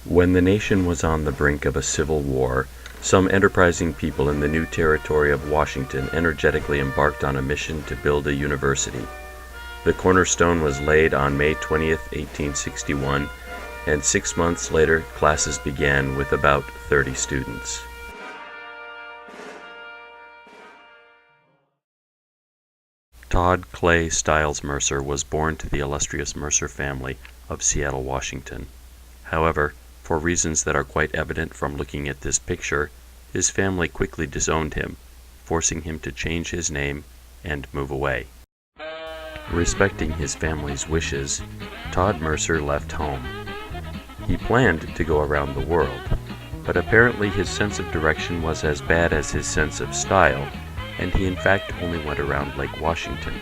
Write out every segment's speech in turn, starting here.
When the nation was on the brink of a civil war, some enterprising people in the new territory of Washington energetically embarked on a mission to build a university. The cornerstone was laid on May 20th, 1861, and 6 months later, classes began with about 30 students. Todd Clay Stiles Mercer was born to the illustrious Mercer family of Seattle, Washington. However, for reasons that are quite evident from looking at this picture, his family quickly disowned him, forcing him to change his name and move away. Respecting his family's wishes, Todd Mercer left home. He planned to go around the world, but apparently his sense of direction was as bad as his sense of style, and he in fact only went around Lake Washington.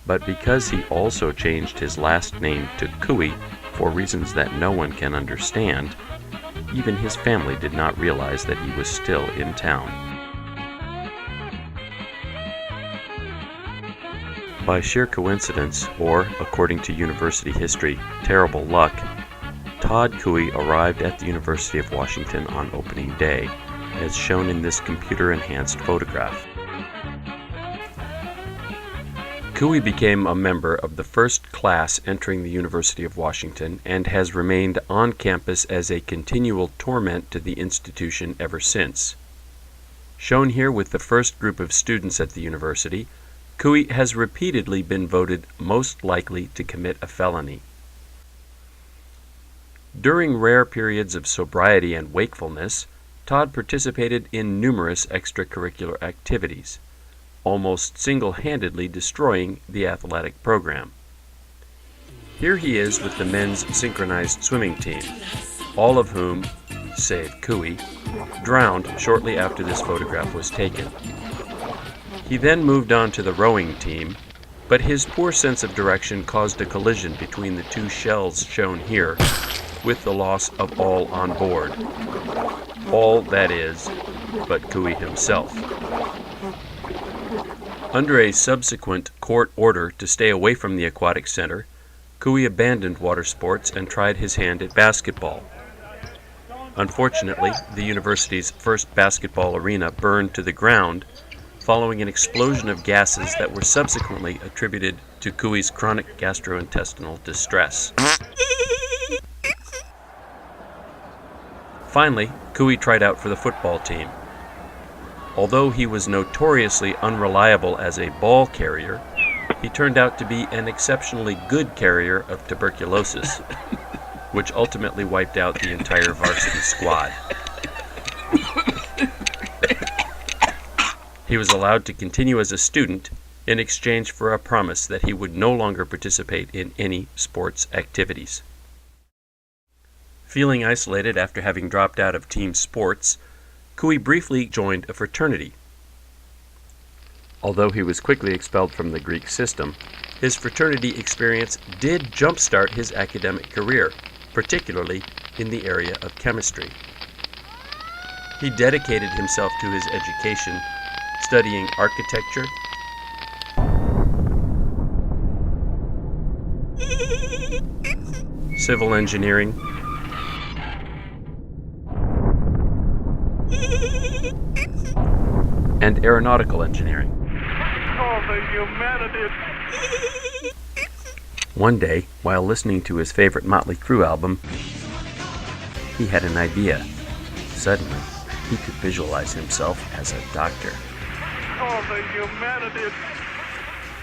But because he also changed his last name to Cooey for reasons that no one can understand, even his family did not realize that he was still in town. By sheer coincidence, or according to university history, terrible luck, Todd Cooey arrived at the University of Washington on opening day, as shown in this computer-enhanced photograph. Cooey became a member of the first class entering the University of Washington and has remained on campus as a continual torment to the institution ever since. Shown here with the first group of students at the university, Cooey has repeatedly been voted most likely to commit a felony. During rare periods of sobriety and wakefulness, Todd participated in numerous extracurricular activities, almost single-handedly destroying the athletic program. Here he is with the men's synchronized swimming team, all of whom, save Cooey, drowned shortly after this photograph was taken. He then moved on to the rowing team, but his poor sense of direction caused a collision between the two shells shown here, with the loss of all on board. All, that is, but Cooey himself. Under a subsequent court order to stay away from the aquatic center, Cooey abandoned water sports and tried his hand at basketball. Unfortunately, the university's first basketball arena burned to the ground following an explosion of gases that were subsequently attributed to Cooey's chronic gastrointestinal distress. Finally, Cooey tried out for the football team. Although he was notoriously unreliable as a ball carrier, he turned out to be an exceptionally good carrier of tuberculosis, which ultimately wiped out the entire varsity squad. He was allowed to continue as a student in exchange for a promise that he would no longer participate in any sports activities. Feeling isolated after having dropped out of team sports, Cooey briefly joined a fraternity. Although he was quickly expelled from the Greek system, his fraternity experience did jumpstart his academic career, particularly in the area of chemistry. He dedicated himself to his education, studying architecture, civil engineering, and aeronautical engineering. One day, while listening to his favorite Motley Crue album, he had an idea. Suddenly, he could visualize himself as a doctor.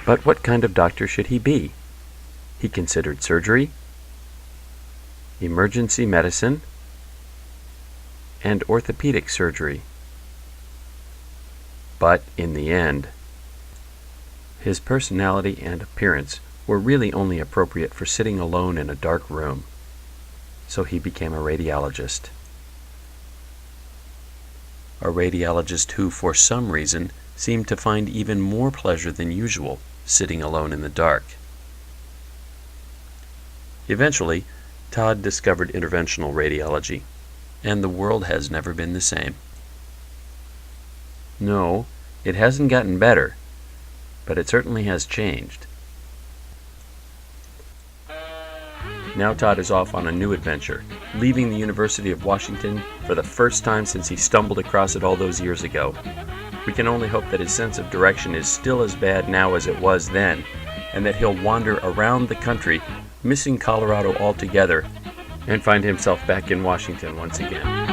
But what kind of doctor should he be? He considered surgery, emergency medicine, and orthopedic surgery. But in the end, his personality and appearance were really only appropriate for sitting alone in a dark room, so he became a radiologist. A radiologist who, for some reason, seemed to find even more pleasure than usual sitting alone in the dark. Eventually, Todd discovered interventional radiology, and the world has never been the same. No, it hasn't gotten better, but it certainly has changed. Now Todd is off on a new adventure, leaving the University of Washington for the first time since he stumbled across it all those years ago. We can only hope that his sense of direction is still as bad now as it was then, and that he'll wander around the country, missing Colorado altogether, and find himself back in Washington once again.